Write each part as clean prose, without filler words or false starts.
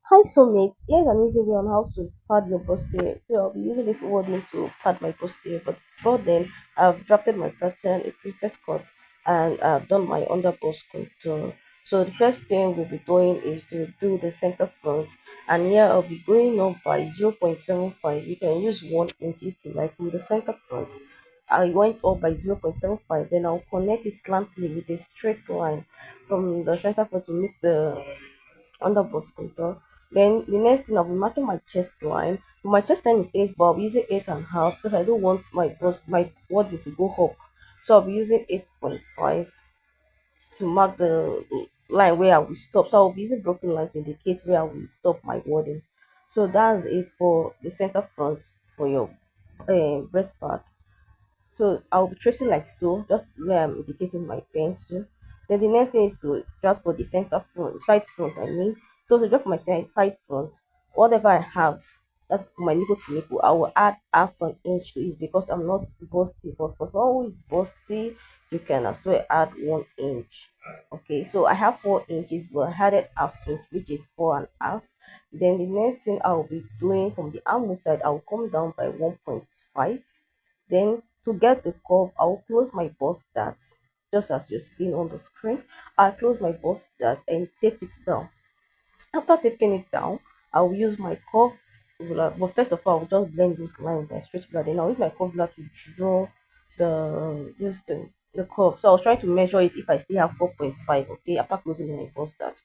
Hi, soulmates. Here's an easy way on how to pad your posterior. So I'll be using this wording to pad my posterior. But before then, I've drafted my pattern, a princess cut, and I've done my underbust contour. So the first thing we'll be doing is to do the center front, and here I'll be going up by 0.75. You can use 1 inch if you like from the center front. I went up by 0.75, then I'll connect it slantly with a straight line from the center front to make the under bust contour. Then the next thing I'll be marking my chest line. My chest line is 8, but I'll be using 8.5 because I don't want my body to go up. So I'll be using 8.5 to mark the line where I will stop. So I'll be using broken line to indicate where I will stop my wording. So that's it for the center front for your breast part. So I'll be tracing like so, just where I'm indicating my pencil. Then the next thing is to draft for the center front, side front, I mean. So to draft for my side front, whatever I have, that's for my nipple to nipple, I will add half an inch to it because I'm not busty. But for someone who is busty, you can as well add 1 inch. Okay, so I have 4 inches, but I added half inch, which is four and a half. Then the next thing I'll be doing from the arm side, I'll come down by 1.5. Then to get the curve, I'll close my bust dart just as you're seeing on the screen. I'll close my bust dart and tape it down. After taping it down, I'll use my curve ruler. But first of all, I'll just blend those lines by straight ruler. Then I'll use my curve ruler to draw the curve. So I was trying to measure it if I still have 4.5, okay, after closing my bust dart.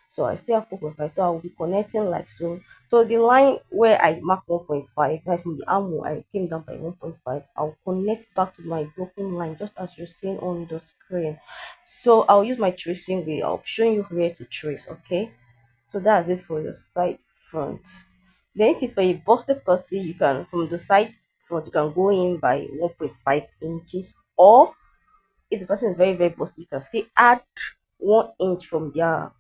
So I still have 4.5. So I'll be connecting like so. So the line where I marked 1.5, like from the arm I came down by 1.5, I'll connect back to my broken line just as you're seeing on the screen. So I'll use my tracing wheel. I'll be showing you where to trace, okay? So that's it for your side front. Then if it's for a busted pussy, you can from the side front you can go in by 1.5 inches, or if the person is very very busty, you can still add 1 inch from their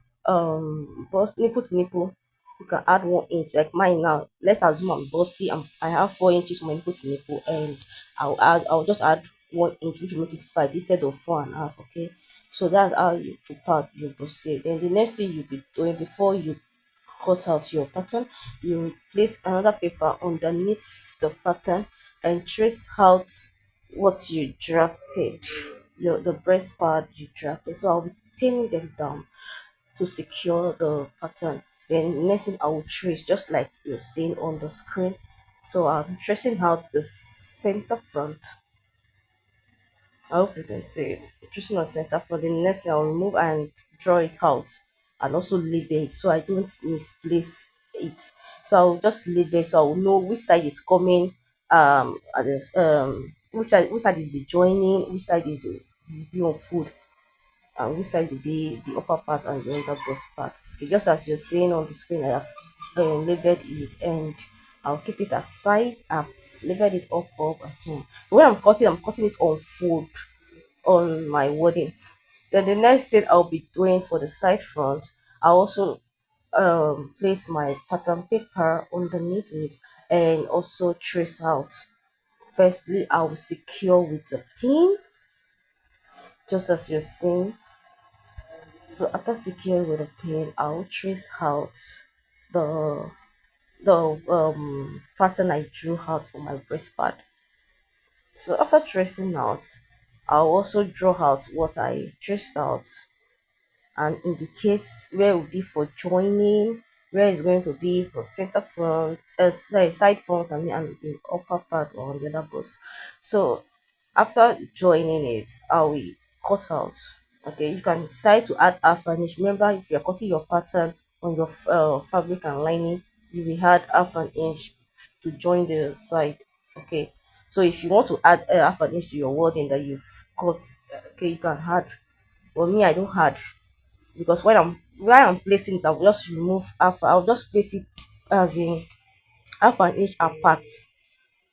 bust nipple to nipple. You can add 1 inch like mine now. Let's assume I'm busty. I have 4 inches from my nipple to nipple, and I'll just add 1 inch, which will make it 5 instead of 4.5. Okay, so that's how you prepare your busty. Then the next thing you'll be doing before you cut out your pattern, you place another paper underneath the pattern and trace out what you drafted, the breast part you drafted. So I'll be pinning them down to secure the pattern. Then next thing I will trace just like you're seeing on the screen. So I'm tracing out the center front. I hope you can see it. Tracing on center front. The next thing I'll remove and draw it out and also label it so I don't misplace it. So I'll just label so I will know which side is coming, which side is the joining, which side is the view of food, and which side will be the upper part and the underbust part. Okay, just as you're seeing on the screen, I have labeled it, and I'll keep it aside. I've labeled it up. So when I'm cutting it on fold on my wording. Then the next thing I'll be doing for the side front, I'll also place my pattern paper underneath it and also trace out. Firstly, I will secure with a pin, just as you're seeing. So after securing with a pin, I'll trace out the the pattern I drew out for my breast part. So after tracing out, I'll also draw out what I traced out and indicates where it will be for joining, where it's going to be for center front, sorry, side front, and the upper part or on the other bus. So after joining it, I will cut out. Okay, you can decide to add half an inch. Remember, if you're cutting your pattern on your fabric and lining, you will add half an inch to join the side. Okay, so if you want to add half an inch to your wording that you've cut, okay, you can add. But me, I don't add because when I'm placing it, I'll just remove half. I'll just place it as in half an inch apart.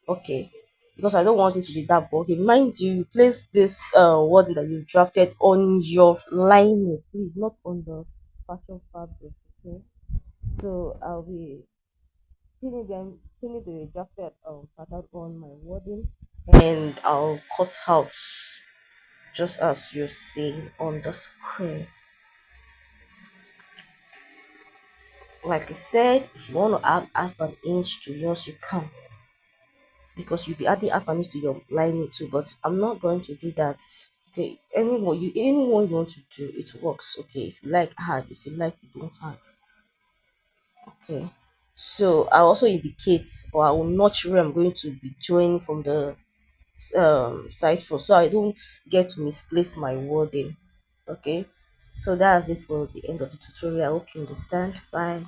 Okay, because I don't want it to be that bulky. Mind you, you place this wording that you drafted on your lining, please, not on the fashion fabric. Okay, so I'll be pinning the drafted pattern on my wording, and I'll cut out just as you see on the screen. Like I said, if you want to add half an inch to yours, you can, because you'll be adding half an inch to your lining too. But I'm not going to do that. Okay, anyone you want to do, it works. Okay, if you like hard, if you like you don't hard. Okay, so I also indicate, or I will notch where I'm going to be joining from the side for, so I don't get to misplace my wording. Okay, so that's it for the end of the tutorial. I hope you understand. Bye.